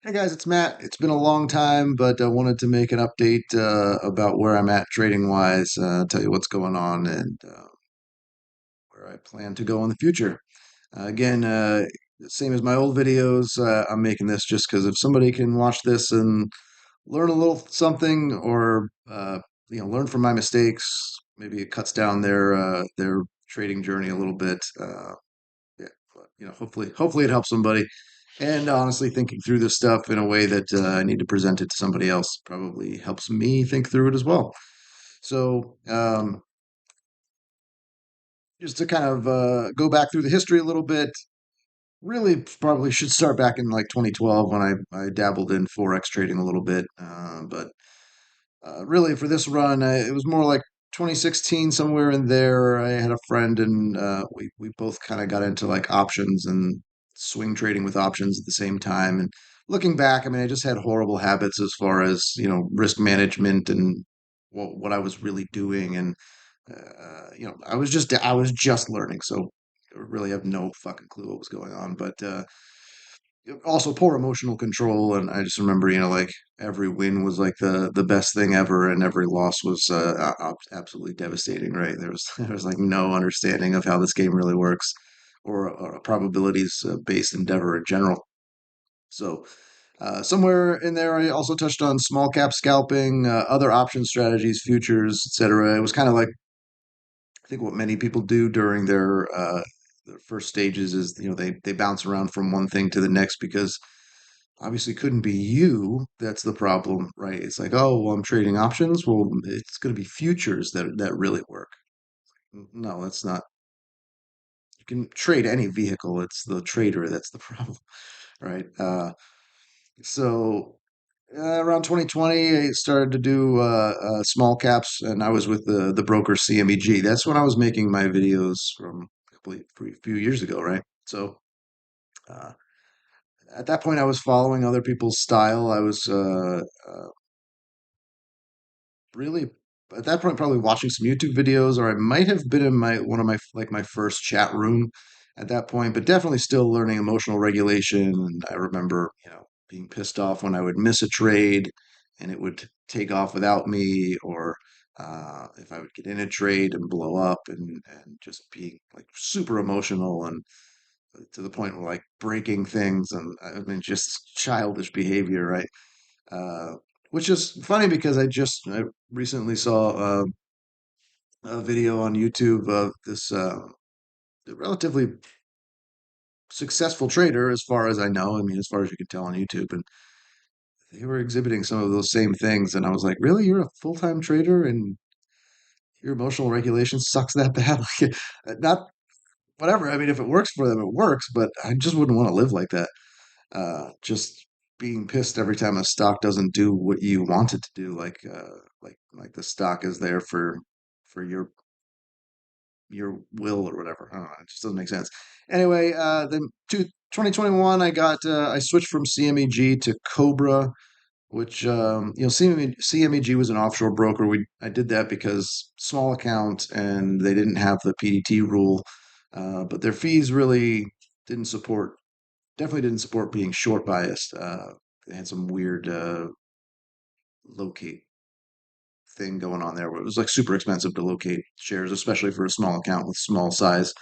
Hey guys, it's Matt. It's been a long time, but I wanted to make an update about where I'm at trading wise, tell you what's going on and where I plan to go in the future. Again, same as my old videos, I'm making this just because if somebody can watch this and learn a little something or learn from my mistakes, maybe it cuts down their trading journey a little bit. Yeah, but, hopefully it helps somebody. And honestly, thinking through this stuff in a way that I need to present it to somebody else probably helps me think through it as well. So, just to kind of go back through the history a little bit, really probably should start back in like 2012 when I dabbled in Forex trading a little bit. But really, for this run, it was more like 2016, somewhere in there. I had a friend, and we both kind of got into like options and swing trading with options at the same time. And looking back, I mean, I just had horrible habits as far as risk management and what I was really doing. And I was just learning, so I really have no fucking clue what was going on. But also poor emotional control, and I just remember like every win was like the best thing ever, and every loss was absolutely devastating, right? There was like no understanding of how this game really works, or a probabilities based endeavor in general. So somewhere in there I also touched on small cap scalping, other option strategies, futures, etc. It was kind of like, I think, what many people do during their first stages is they bounce around from one thing to the next, because obviously couldn't be you that's the problem, right? It's like, oh, well, I'm trading options. Well, it's going to be futures that really work. No, that's not. You can trade any vehicle. It's the trader that's the problem, right? So around 2020, I started to do small caps, and I was with the broker CMEG. That's when I was making my videos from a few years ago, right? So uh, at that point, I was following other people's style. I was really at that point probably watching some YouTube videos, or I might have been in my one of my like my first chat room at that point, but definitely still learning emotional regulation. And I remember, being pissed off when I would miss a trade and it would take off without me, or if I would get in a trade and blow up, and just being like super emotional, and to the point where like breaking things, and I mean just childish behavior, right? uh, which is funny because I recently saw a video on YouTube of this relatively successful trader, as far as I know. I mean, as far as you can tell on YouTube, and they were exhibiting some of those same things. And I was like, really? You're a full-time trader and your emotional regulation sucks that bad? Like, not whatever. I mean, if it works for them, it works, but I just wouldn't want to live like that. Just being pissed every time a stock doesn't do what you want it to do, like the stock is there for your will or whatever. I don't know. It just doesn't make sense. Anyway, then 2021, I switched from CMEG to Cobra, which CMEG was an offshore broker. I did that because small account and they didn't have the PDT rule, but their fees really didn't support definitely didn't support being short biased. They had some weird locate thing going on there where it was like super expensive to locate shares, especially for a small account with small size.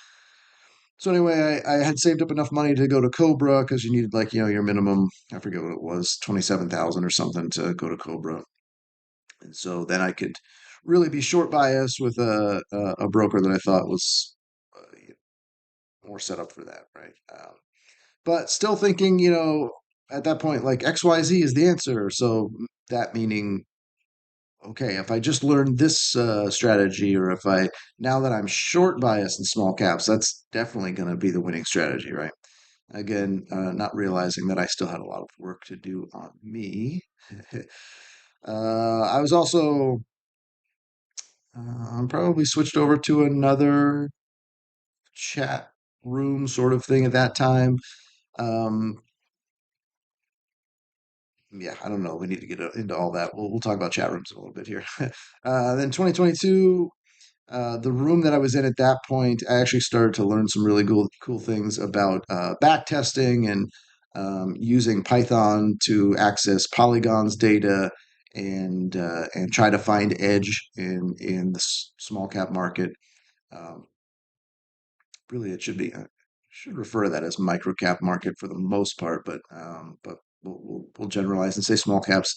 So anyway, I had saved up enough money to go to Cobra, because you needed like your minimum. I forget what it was, 27,000 or something to go to Cobra, and so then I could really be short biased with a broker that I thought was more set up for that, right? But still thinking, at that point, like XYZ is the answer. So that meaning, okay, if I just learned this strategy, or if now that I'm short bias in small caps, that's definitely going to be the winning strategy, right? Again, not realizing that I still had a lot of work to do on me. I was also probably switched over to another chat room sort of thing at that time. Um, yeah, I don't know. We need to get into all that. We'll talk about chat rooms a little bit here. Then 2022, the room that I was in at that point, I actually started to learn some really cool things about back testing and using Python to access Polygon's data and try to find edge in the small cap market. Um, Really, it should be should refer to that as micro cap market for the most part, but we'll generalize and say small caps.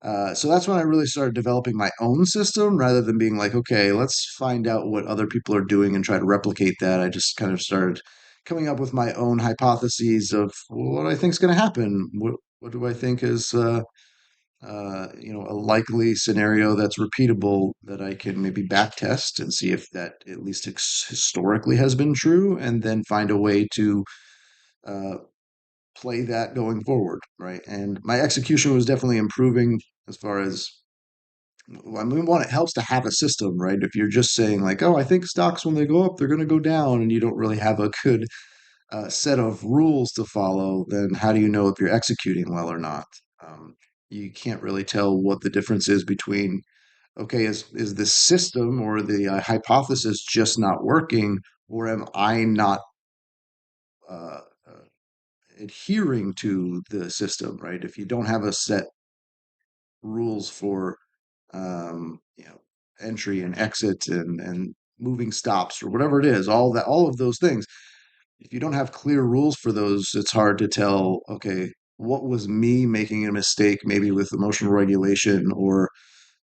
So that's when I really started developing my own system rather than being like, okay, let's find out what other people are doing and try to replicate that. I just kind of started coming up with my own hypotheses of what I think is going to happen. What do I think is a likely scenario that's repeatable that I can maybe back test and see if that at least historically has been true, and then find a way to uh, play that going forward, right? And my execution was definitely improving as far as I mean, one, it helps to have a system, right? If you're just saying like, "Oh, I think stocks when they go up, they're going to go down," and you don't really have a good set of rules to follow, then how do you know if you're executing well or not? Um, you can't really tell what the difference is between, okay, is the system or the hypothesis just not working, or am I not uh, adhering to the system, right? If you don't have a set rules for, entry and exit and moving stops or whatever it is, all of those things, if you don't have clear rules for those, it's hard to tell, okay, what was me making a mistake, maybe with emotional regulation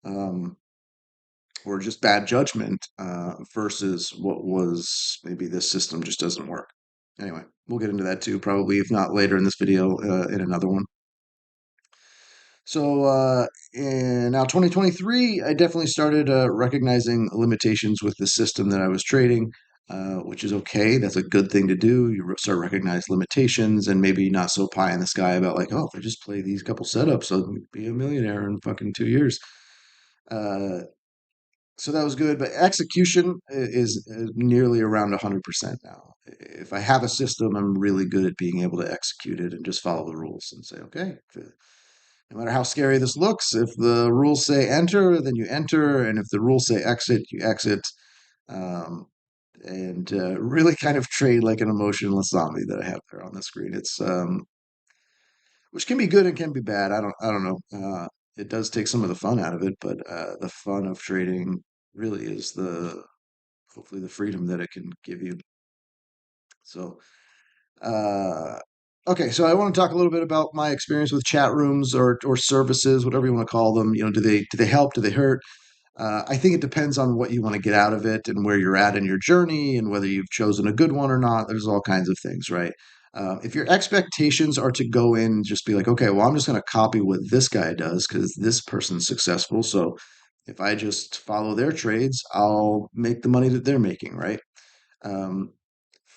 um, or just bad judgment, versus what was maybe this system just doesn't work. Anyway, we'll get into that too, probably, if not later in this video, in another one. So, in now 2023, I definitely started recognizing limitations with the system that I was trading, which is okay. That's a good thing to do. You start recognize limitations and maybe not so pie in the sky about like, oh, if I just play these couple setups, I'll be a millionaire in fucking 2 years. Uh, so that was good, but execution is nearly around 100% now. If I have a system, I'm really good at being able to execute it and just follow the rules and say, okay, no matter how scary this looks, if the rules say enter, then you enter, and if the rules say exit, you exit. Um, and really kind of trade like an emotionless zombie that I have there on the screen. It's which can be good and can be bad. I don't know. It does take some of the fun out of it, but the fun of trading really is the hopefully the freedom that it can give you. So Uh, okay, so I want to talk a little bit about my experience with chat rooms or services, whatever you want to call them. Do they help? Do they hurt? I think it depends on what you want to get out of it and where you're at in your journey and whether you've chosen a good one or not. There's all kinds of things, right? If your expectations are to go in, just be like, okay, well, I'm just going to copy what this guy does because this person's successful. So if I just follow their trades, I'll make the money that they're making, right? Um,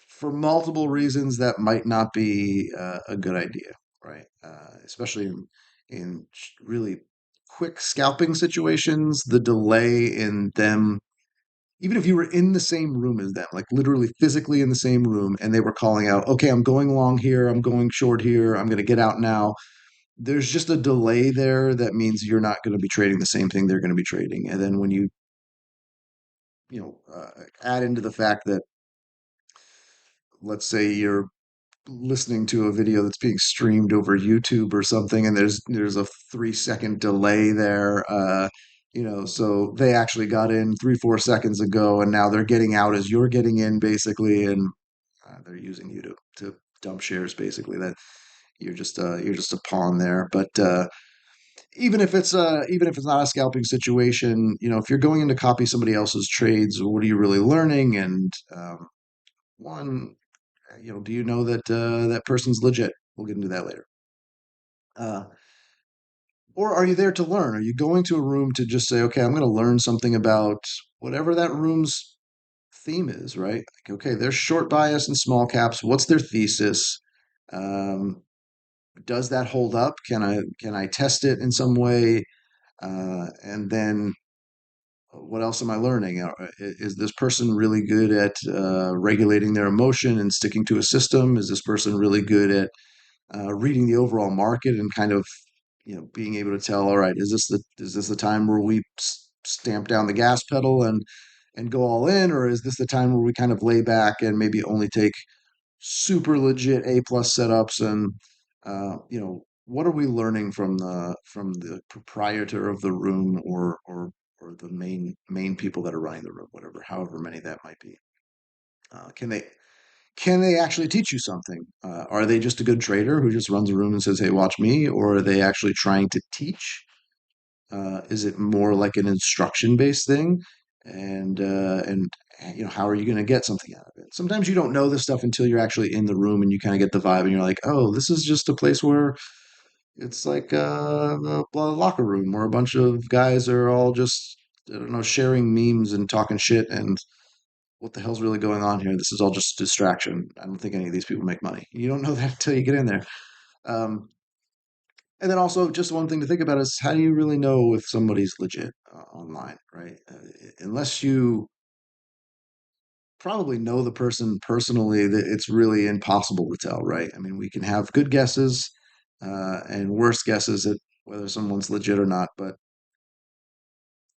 for multiple reasons, that might not be a good idea, right? Especially in really quick scalping situations, the delay in them, even if you were in the same room as them, like literally physically in the same room, and they were calling out, okay, I'm going long here, I'm going short here, I'm going to get out now. There's just a delay there that means you're not going to be trading the same thing they're going to be trading. And then when add into the fact that, let's say you're listening to a video that's being streamed over YouTube or something, and there's a 3 second delay there. So they actually got in 3 4 seconds ago, and now they're getting out as you're getting in, basically, and they're using you to dump shares, basically. That you're just a pawn there. But even if it's not a scalping situation, if you're going in to copy somebody else's trades, what are you really learning? And one, do you know that that person's legit? We'll get into that later. Uh, or are you there to learn? Are you going to a room to just say, okay, I'm going to learn something about whatever that room's theme is, right? Like, okay, there's short bias and small caps. What's their thesis? Um, does that hold up? Can I test it in some way? And then what else am I learning? Is this person really good at regulating their emotion and sticking to a system? Is this person really good at reading the overall market and kind of being able to tell, all right, is this the time where we stamp down the gas pedal and go all in, or is this the time where we kind of lay back and maybe only take super legit A plus setups What are we learning from the proprietor of the room, or the main people that are running the room, whatever, however many that might be. Can they actually teach you something? Are they just a good trader who just runs a room and says, "Hey, watch me," or are they actually trying to teach? Is it more like an instruction based thing? And how are you going to get something out of it? Sometimes you don't know this stuff until you're actually in the room and you kind of get the vibe, and you're like, "Oh, this is just a place where it's like a locker room where a bunch of guys are all just, I don't know, sharing memes and talking shit. And what the hell's really going on here? This is all just distraction. I don't think any of these people make money." You don't know that until you get in there. Um, and then also, just one thing to think about is, how do you really know if somebody's legit online, right? Unless you probably know the person personally, that it's really impossible to tell, right? I mean, we can have good guesses and worse guesses at whether someone's legit or not, but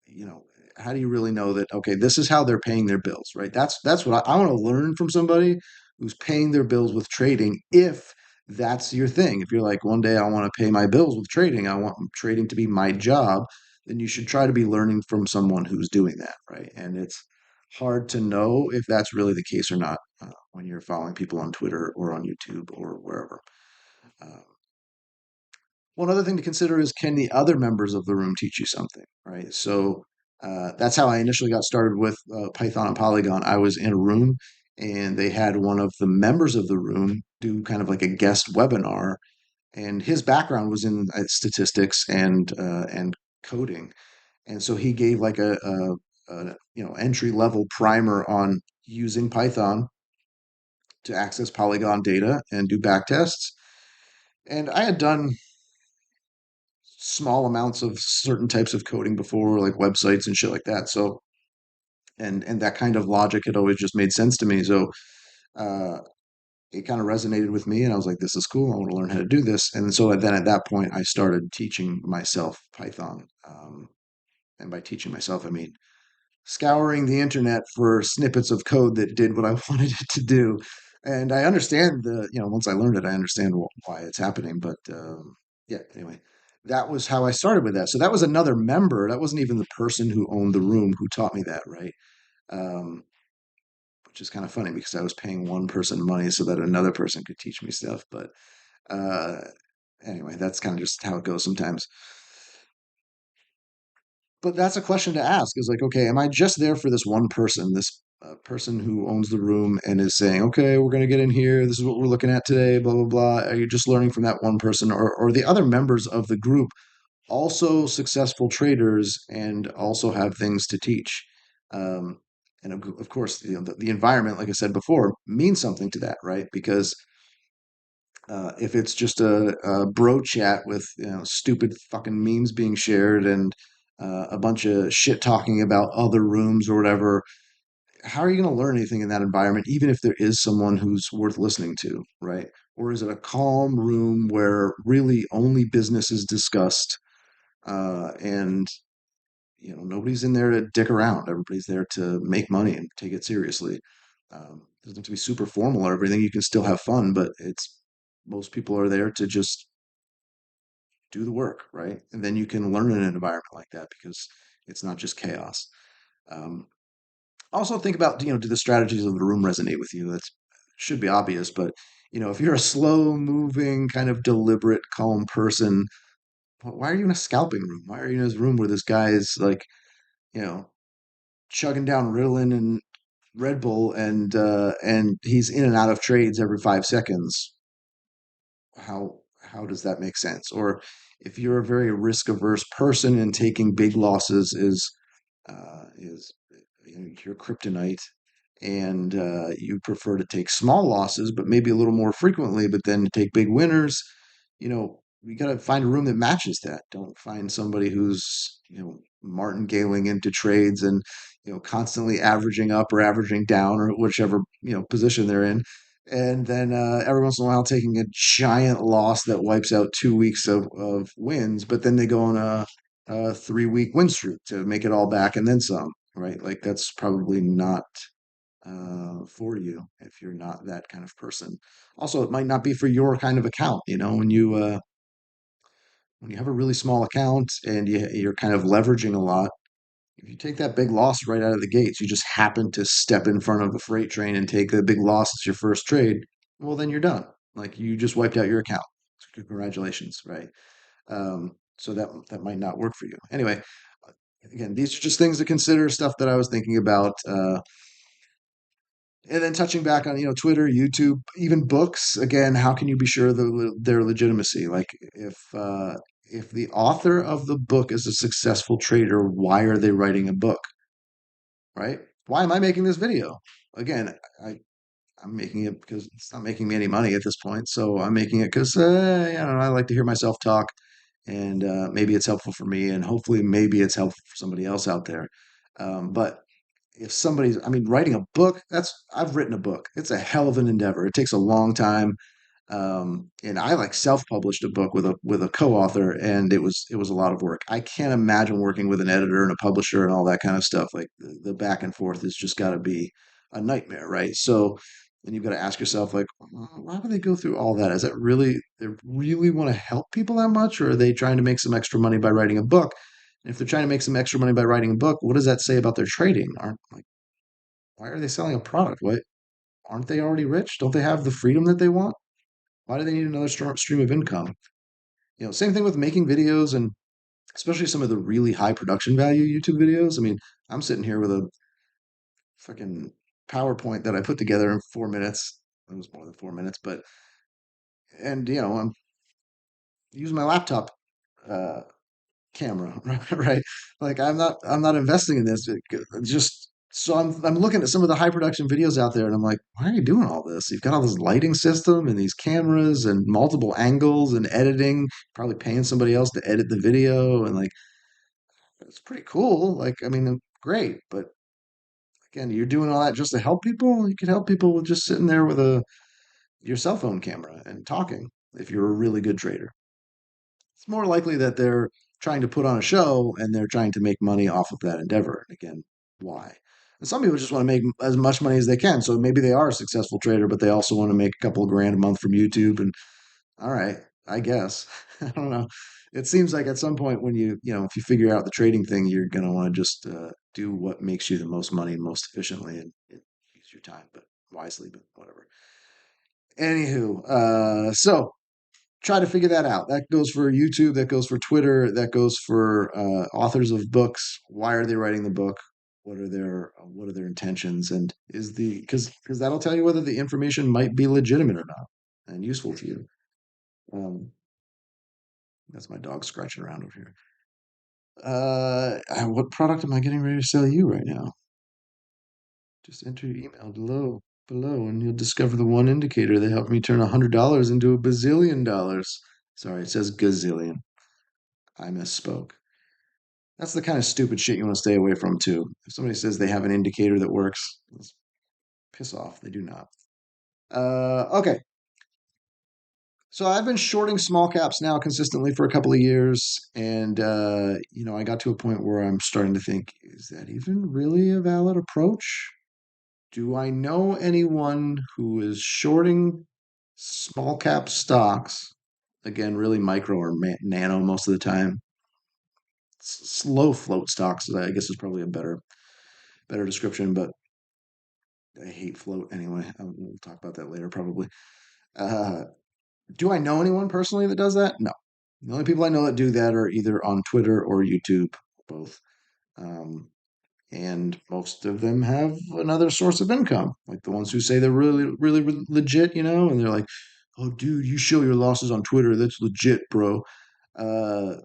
you know, how do you really know that, okay, this is how they're paying their bills, right? That's what I want to learn from somebody who's paying their bills with trading. If that's your thing, if you're like, one day I want to pay my bills with trading, I want trading to be my job, then you should try to be learning from someone who's doing that, right? And it's hard to know if that's really the case or not when you're following people on Twitter or on YouTube or wherever. Um, One other thing to consider is, can the other members of the room teach you something, right? So that's how I initially got started with Python and Polygon. I was in a room and they had one of the members of the room do kind of like a guest webinar, and his background was in statistics and coding, and so he gave like a entry level primer on using Python to access Polygon data and do back tests. And I had done small amounts of certain types of coding before, like websites and shit like that. So, and that kind of logic had always just made sense to me. So, uh, it kind of resonated with me, and I was like, "This is cool. I want to learn how to do this." And so then at that point, I started teaching myself Python. And by teaching myself, I mean scouring the internet for snippets of code that did what I wanted it to do. And I understand once I learned it, I understand why it's happening. But yeah, anyway, that was how I started with that. So that was another member. That wasn't even the person who owned the room who taught me that, right? Um, which is kind of funny because I was paying one person money so that another person could teach me stuff. But uh, anyway, that's kind of just how it goes sometimes. But that's a question to ask, is like, okay, am I just there for this one person, this person who owns the room and is saying, okay, we're going to get in here, this is what we're looking at today, blah blah blah? Are you just learning from that one person, or the other members of the group also successful traders and also have things to teach? um, and of course, the environment, like I said before, means something to that, right? Because if it's just a bro chat with stupid fucking memes being shared and a bunch of shit talking about other rooms or whatever, how are you going to learn anything in that environment, even if there is someone who's worth listening to, right? Or is it a calm room where really only business is discussed, and nobody's in there to dick around. Everybody's there to make money and take it seriously. Doesn't have to be super formal or everything. You can still have fun, but it's most people are there to just do the work, right? And then you can learn in an environment like that because it's not just chaos. Um, Also think about, do the strategies of the room resonate with you? That should be obvious, but if you're a slow moving, kind of deliberate, calm person, why are you in a scalping room? Why are you in this room where this guy is like, you know, chugging down Ritalin and Red Bull, and he's in and out of trades every 5 seconds? How does that make sense? Or if you're a very risk averse person and taking big losses is your kryptonite, and you prefer to take small losses but maybe a little more frequently, but then take big winners, you got to find a room that matches that. Don't find somebody who's martingaling into trades and constantly averaging up or averaging down or whichever position they're in, and then every once in a while taking a giant loss that wipes out 2 weeks of wins, but then they go on a 3 week win streak to make it all back and then some, right? Like, that's probably not for you if you're not that kind of person. Also, it might not be for your kind of account. When you have a really small account and you're kind of leveraging a lot, if you take that big loss right out of the gates, you just happen to step in front of a freight train and take the big loss as your first trade, well, then you're done. Like you just wiped out your account. So congratulations, right? So that might not work for you. Anyway, again, these are just things to consider, stuff that I was thinking about. And then touching back on, Twitter, YouTube, even books. Again, how can you be sure their legitimacy? Like if the author of the book is a successful trader, why are they writing a book? Right? Why am I making this video? Again, I'm making it because it's not making me any money at this point. So I'm making it because I don't know, I like to hear myself talk, and maybe it's helpful for me, and hopefully maybe it's helpful for somebody else out there. But if somebody's, I mean, writing a book, I've written a book. It's a hell of an endeavor. It takes a long time. And I like self-published a book with a co-author, and it was a lot of work. I can't imagine working with an editor and a publisher and all that kind of stuff. Like the back and forth has just got to be a nightmare, right? So then you've got to ask yourself, like, why would they go through all that? Is that really they really want to help people that much, or are they trying to make some extra money by writing a book? And if they're trying to make some extra money by writing a book, what does that say about their trading? Aren't like why are they selling a product? What aren't they already rich? Don't they have the freedom that they want? Why do they need another stream of income? Same thing with making videos and especially some of the really high production value YouTube videos. I mean, I'm sitting here with a fucking PowerPoint that I put together in 4 minutes. It was more than 4 minutes, but and I'm using my laptop uh, camera, right? Like I'm not investing in this. Just so I'm looking at some of the high production videos out there, and I'm like, why are you doing all this? You've got all this lighting system and these cameras and multiple angles and editing. Probably paying somebody else to edit the video, and like it's pretty cool. Like I mean, great, but again, you're doing all that just to help people. You could help people with just sitting there with a your cell phone camera and talking if you're a really good trader. It's more likely that they're trying to put on a show and they're trying to make money off of that endeavor. And again, why? And some people just want to make as much money as they can. So maybe they are a successful trader, but they also want to make a couple of grand a month from YouTube. And all right, I guess. I don't know. It seems like at some point when if you figure out the trading thing, you're going to want to just do what makes you the most money most efficiently and use your time, but wisely, but whatever. Anywho, so try to figure that out. That goes for YouTube, that goes for Twitter, that goes for authors of books. Why are they writing the book? What are their intentions? And is the because that'll tell you whether the information might be legitimate or not and useful to you. Um, that's my dog scratching around over here. What product am I getting ready to sell you right now? Just enter your email below, and you'll discover the one indicator that helped me turn $100 into $1 bazillion. Sorry, it says gazillion. I misspoke. That's the kind of stupid shit you want to stay away from too. If somebody says they have an indicator that works, let's piss off. They do not. Okay. So I've been shorting small caps now consistently for a couple of years, and I got to a point where I'm starting to think, is that even really a valid approach? Do I know anyone who is shorting small cap stocks? Again, really micro or nano most of the time. Slow float stocks, I guess, is probably a better description, but I hate float anyway. We'll talk about that later, probably. Uh, do I know anyone personally that does that? No. The only people I know that do that are either on Twitter or YouTube, both. Um, and most of them have another source of income, like the ones who say they're really, really legit, and they're like, "Oh, dude, you show your losses on Twitter. That's legit, bro." Uh,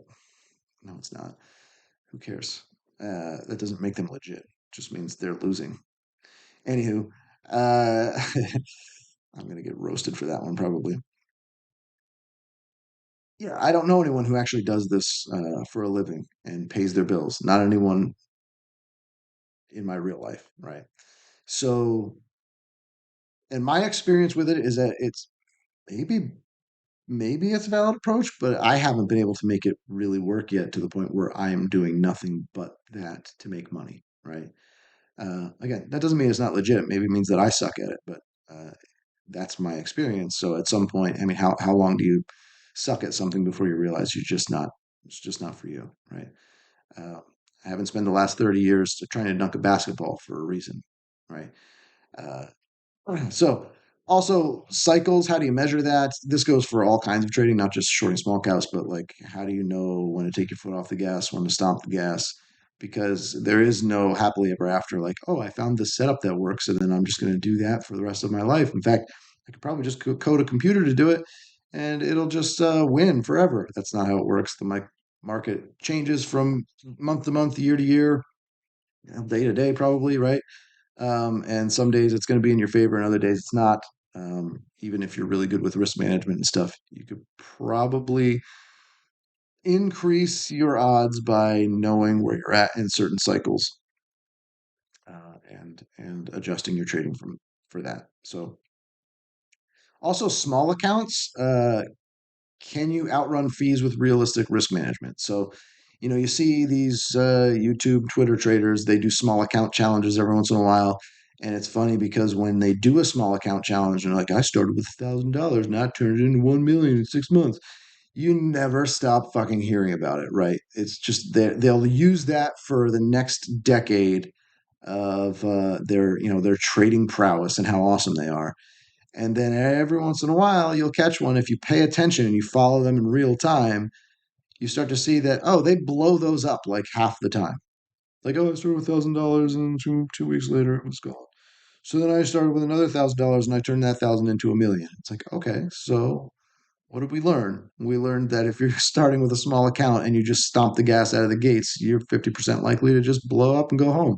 no, it's not. Who cares? That doesn't make them legit. It just means they're losing. Anywho, uh, I'm gonna get roasted for that one probably. Yeah, I don't know anyone who actually does this for a living and pays their bills. Not anyone in my real life, right? So, and my experience with it is that it's maybe maybe it's a valid approach, but I haven't been able to make it really work yet to the point where I am doing nothing but that to make money, right? Again, that doesn't mean it's not legit. Maybe it means that I suck at it, but uh, that's my experience. So at some point, I mean, how long do you suck at something before you realize it's just not for you, right? Uh, I haven't spent the last 30 years trying to dunk a basketball for a reason, right? Uh, so also cycles, how do you measure that? This goes for all kinds of trading, not just short and small caps, but like how do you know when to take your foot off the gas, when to stomp the gas? Because there is no happily ever after, like, oh, I found this setup that works, and then I'm just going to do that for the rest of my life. In fact, I could probably just code a computer to do it, and it'll just win forever. That's not how it works. The market changes from month to month, year to year, day to day, probably, right? And some days it's going to be in your favor, and other days it's not. Even if you're really good with risk management and stuff, you could probably increase your odds by knowing where you're at in certain cycles and adjusting your trading from for that. So also small accounts. Can you outrun fees with realistic risk management? So, you see these YouTube, Twitter traders, they do small account challenges every once in a while. And it's funny because when they do a small account challenge and they're like, I started with $1,000 and I turned it into 1 million in 6 months, you never stop fucking hearing about it, right? It's just they'll use that for the next decade of their trading prowess and how awesome they are. And then every once in a while, you'll catch one if you pay attention and you follow them in real time. You start to see that, oh, they blow those up like half the time. Like, oh, I started with $1,000 and two weeks later it was gone. So then I started with another $1,000 and I turned that thousand into a million. It's like, okay, so what did we learn? We learned that if you're starting with a small account and you just stomp the gas out of the gates, you're 50% likely to just blow up and go home.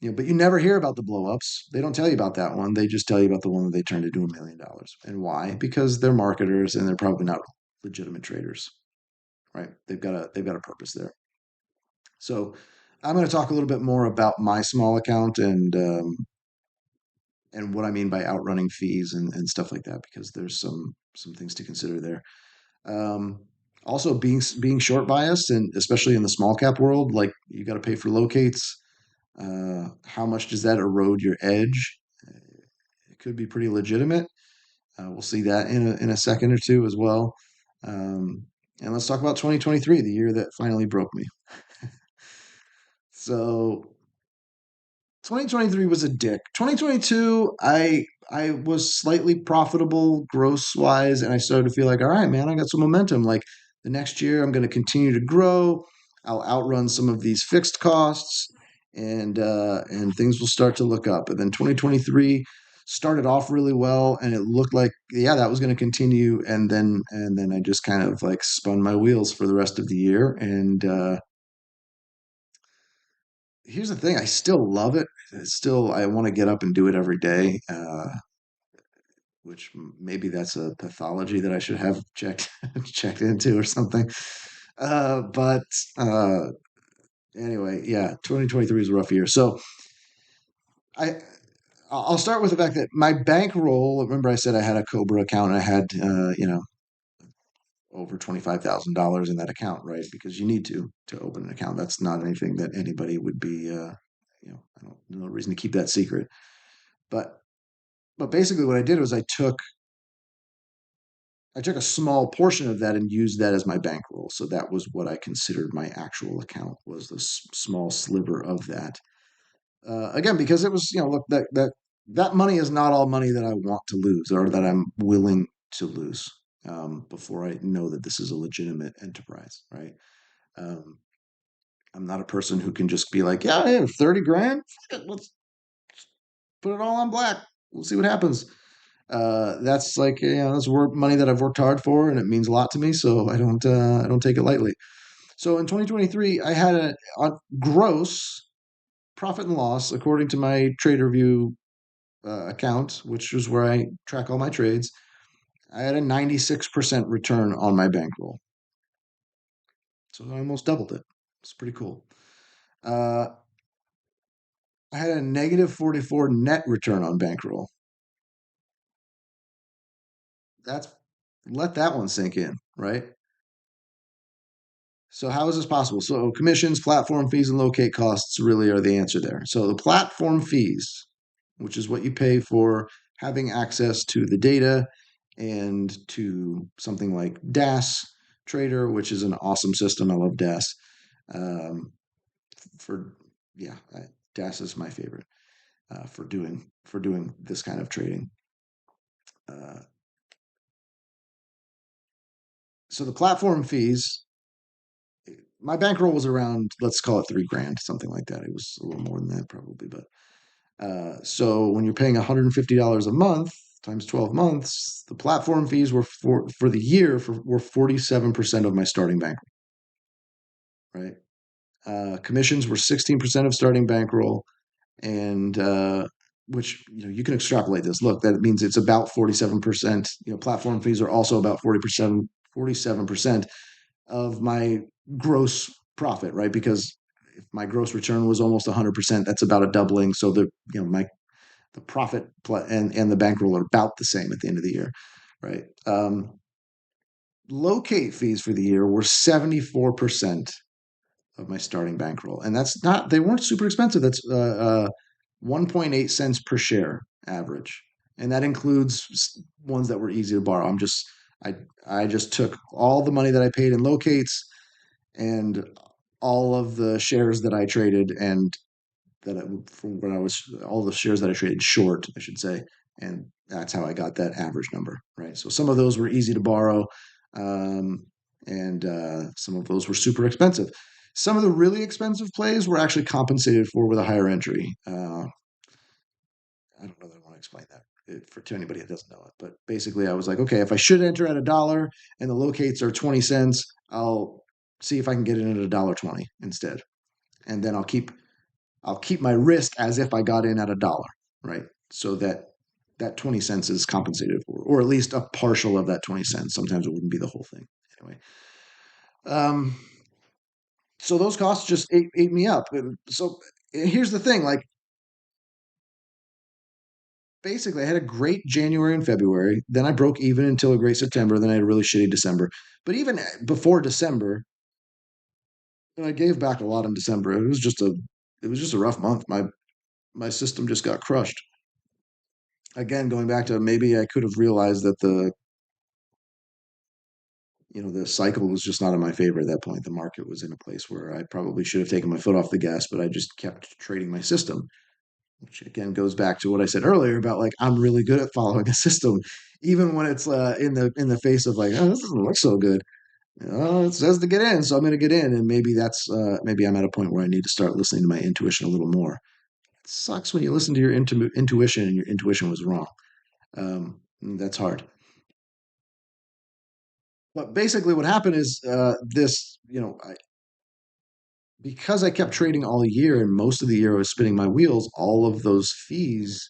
But you never hear about the blowups. They don't tell you about that one. They just tell you about the one that they turned into $1 million. And why? Because they're marketers and they're probably not legitimate traders, right? They've got a purpose there. So I'm going to talk a little bit more about my small account and what I mean by outrunning fees and stuff like that, because there's some things to consider there. Um, Also, being short biased, and especially in the small cap world, like you got to pay for locates. How much does that erode your edge? It could be pretty legitimate. We'll see that in a second or two as well. Um, and let's talk about 2023, the year that finally broke me. So 2023 was a dick. 2022, I was slightly profitable gross wise, and I started to feel like, all right, man, I got some momentum. Like the next year, I'm going to continue to grow. I'll outrun some of these fixed costs, and things will start to look up. And then 2023 started off really well, and it looked like, yeah, that was going to continue. And then I just kind of like spun my wheels for the rest of the year, and here's the thing, I still love it. It's still, I want to get up and do it every day, which maybe that's a pathology that I should have checked checked into or something. But anyway, yeah, 2023 is a rough year. So I I'll start with the fact that my bankroll. Remember, I said I had a Cobra account and I had over $25,000 in that account, right? Because you need to open an account. That's not anything that anybody would be. I don't no reason to keep that secret. But basically what I did was I took a small portion of that and used that as my bankroll. So that was what I considered my actual account, was the small sliver of that. Again, because it was, look, that money is not all money that I want to lose or that I'm willing to lose, before I know that this is a legitimate enterprise, right? Um, I'm not a person who can just be like, yeah, I have 30 grand. Let's put it all on black. We'll see what happens. That's like, that's work money that I've worked hard for, and it means a lot to me. So I don't take it lightly. So in 2023, I had a gross profit and loss according to my TraderView account, which is where I track all my trades. I had a 96% return on my bankroll, so I almost doubled it. It's pretty cool. Uh, I had a negative 44 net return on bankroll. That's Let that one sink in, right? So how is this possible? So commissions, platform fees, and locate costs really are the answer there. So the platform fees, which is what you pay for having access to the data and to something like DAS Trader, which is an awesome system. I love DAS. Um, for yeah, DAS is my favorite for doing this kind of trading. Uh, so the platform fees, my bankroll was around, let's call it 3 grand, something like that. It was a little more than that probably, but so when you're paying $150 a month times 12 months, the platform fees were for the year were 47% of my starting bankroll, right? Commissions were 16% of starting bankroll, and which you can extrapolate this. Look, that means it's about 47%. Platform fees are also about 47% of my gross profit, right? Because if my gross return was almost 100%, that's about a doubling. So my the profit and the bankroll are about the same at the end of the year, right? Locate fees for the year were 74% of my starting bankroll, and they weren't super expensive. That's 1.8 cents per share average, and that includes ones that were easy to borrow. I I just took all the money that I paid in locates and all of the shares that I traded and from when I was all the shares that I traded short, I should say, and that's how I got that average number, right? So some of those were easy to borrow, um, and some of those were super expensive. Some of the really expensive plays were actually compensated for with a higher entry. I don't know that I want to explain that to anybody that doesn't know it, but basically, I was like, okay, if I should enter at $1 and the locates are 20 cents, I'll see if I can get in at $1.20 instead, and then I'll keep my risk as if I got in at $1, right? So that 20 cents is compensated for, or at least a partial of that 20 cents. Sometimes it wouldn't be the whole thing. Anyway, um, so those costs just ate me up. And so here's the thing, like basically I had a great January and February. Then I broke even until a great September. Then I had a really shitty December. But even before December, and I gave back a lot in December. It was just a rough month. My system just got crushed. Again, going back to maybe I could have realized that the cycle was just not in my favor at that point. The market was in a place where I probably should have taken my foot off the gas, but I just kept trading my system, which again goes back to what I said earlier about like I'm really good at following a system, even when it's in the face of like, oh, this doesn't look so good. It says to get in, so I'm going to get in, and maybe I'm at a point where I need to start listening to my intuition a little more. It sucks when you listen to your intuition and your intuition was wrong. That's hard. But basically, what happened is because I kept trading all year and most of the year I was spinning my wheels, all of those fees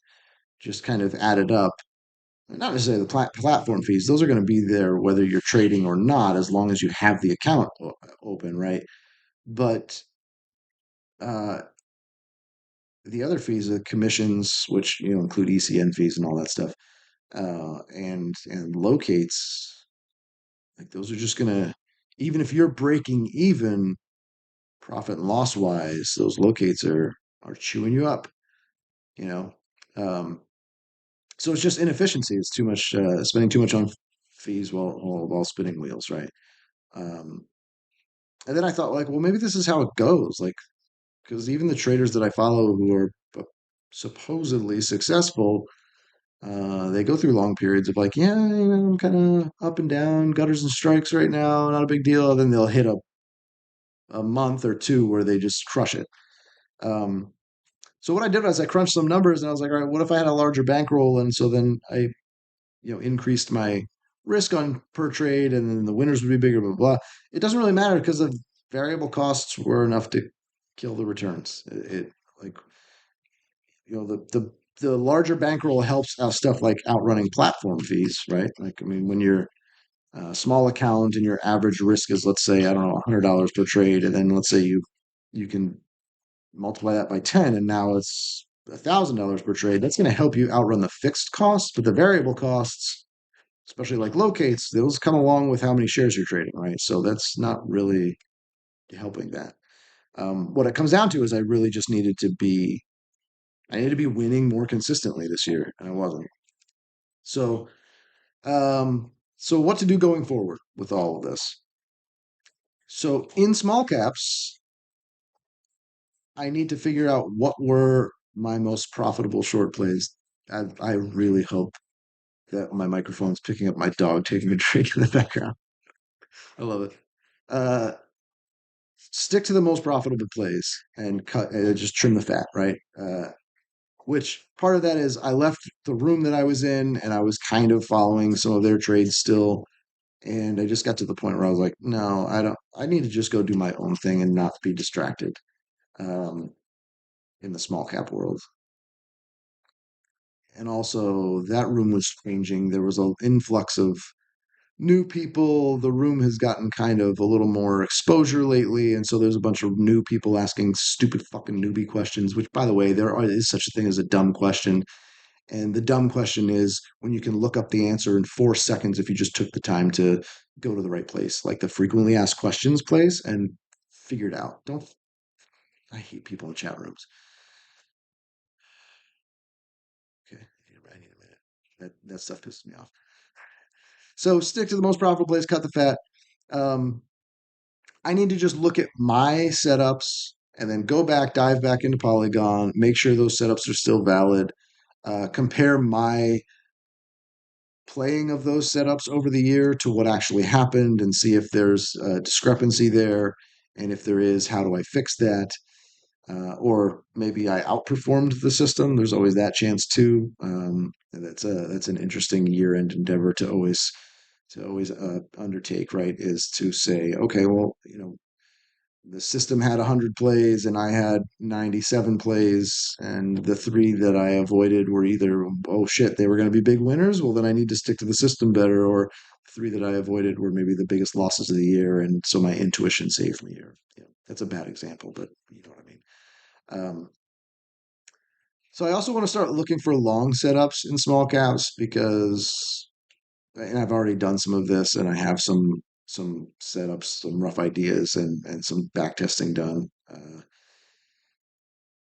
just kind of added up. Not necessarily the platform fees; those are going to be there whether you're trading or not, as long as you have the account open, right? But uh, the other fees, the commissions, which include ECN fees and all that stuff, and locates, like those are just gonna, even if you're breaking even profit and loss wise, those locates are chewing you up, you know. Um, so it's just inefficiency. It's too much spending too much on fees while spinning wheels, right? Um, and then I thought like, well, maybe this is how it goes, like because even the traders that I follow who are supposedly successful, they go through long periods of like, yeah, I'm kind of up and down, gutters and strikes right now, not a big deal. Then they'll hit a month or two where they just crush it. Um, So what I did was I crunched some numbers and I was like, all right, what if I had a larger bankroll? And so then I, increased my risk on per trade and then the winners would be bigger, blah, blah, blah. It doesn't really matter because the variable costs were enough to kill the returns. It like, the larger bankroll helps stuff like outrunning platform fees, right? Like, I mean, when you're a small account and your average risk is, let's say, I don't know, $100 per trade. And then let's say you can multiply that by 10 and now it's $1,000 per trade. That's going to help you outrun the fixed costs, but the variable costs, especially like locates, those come along with how many shares you're trading, right? So that's not really helping that. What it comes down to is I really just I needed to be winning more consistently this year, and I wasn't. So, so what to do going forward with all of this? So in small caps, I need to figure out what were my most profitable short plays. I really hope that my microphone's picking up my dog taking a drink in the background. I love it. Uh, Stick to the most profitable plays and cut, just trim the fat, right? Which part of that is I left the room that I was in and I was kind of following some of their trades still. And I just got to the point where I was like, no, I don't, I need to just go do my own thing and not be distracted um, in the small cap world. And also, that room was changing. There was an influx of new people. The room has gotten kind of a little more exposure lately. And so there's a bunch of new people asking stupid fucking newbie questions, which, by the way, is such a thing as a dumb question. And the dumb question is when you can look up the answer in 4 seconds if you just took the time to go to the right place, like the frequently asked questions place, and figure it out. Don't, I hate people in chat rooms. Okay, I need a minute. That stuff pisses me off. So stick to the most profitable place, cut the fat. Um, I need to just look at my setups and then go back, dive back into Polygon, make sure those setups are still valid, compare my playing of those setups over the year to what actually happened and see if there's a discrepancy there. And if there is, how do I fix that? Or maybe I outperformed the system. There's always that chance too. That's an interesting year-end endeavor to always undertake. Right? Is to say, okay, well, the system had 100 plays and I had 97 plays, and the three that I avoided were either, oh shit, they were going to be big winners. Well, then I need to stick to the system better. Or three that I avoided were maybe the biggest losses of the year. And so my intuition saved me. Or, that's a bad example, but you know what I mean. Um, so I also want to start looking for long setups in small caps because, and I've already done some of this, and I have some setups, some rough ideas, and some back testing done.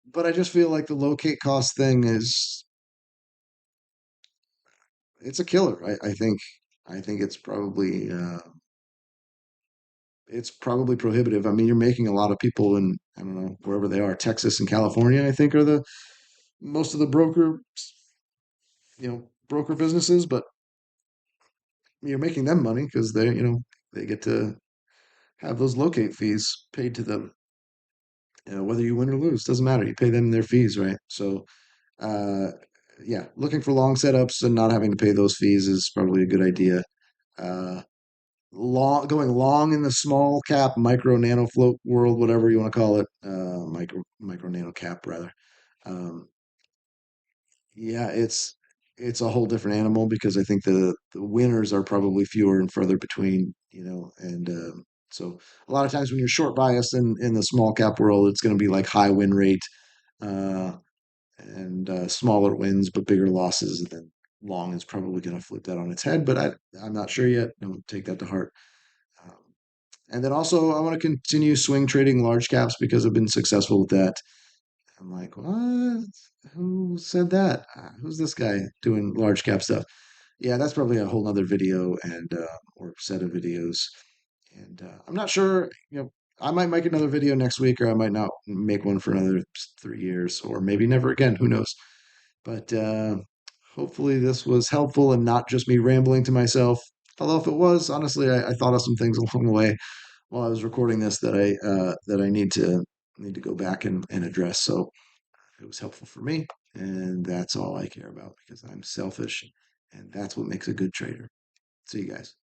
But I just feel like the locate cost thing is it's a killer. I think it's probably prohibitive. I mean, you're making a lot of people in, I don't know, wherever they are, Texas and California, I think are the most of the broker businesses, but you're making them money because they get to have those locate fees paid to them. Whether you win or lose, doesn't matter. You pay them their fees, right? So, uh, yeah, looking for long setups and not having to pay those fees is probably a good idea. Uh, Going long in the small cap, micro nano float world, whatever you want to call it, micro nano cap rather. Um, yeah, it's a whole different animal because I think the winners are probably fewer and further between, and so a lot of times when you're short biased in the small cap world, it's going to be like high win rate uh, and smaller wins but bigger losses. And then long is probably going to flip that on its head, but I'm not sure yet. Don't take that to heart. Um, and then also, I want to continue swing trading large caps because I've been successful with that. I'm like, what? Who said that? Who's this guy doing large cap stuff? Yeah, that's probably a whole nother video and or set of videos. And I'm not sure. I might make another video next week, or I might not make one for another 3 years, or maybe never again. Who knows? But hopefully, this was helpful and not just me rambling to myself. Although if it was, honestly, I thought of some things along the way while I was recording this that I need to go back and address. So it was helpful for me, and that's all I care about because I'm selfish, and that's what makes a good trader. See you guys.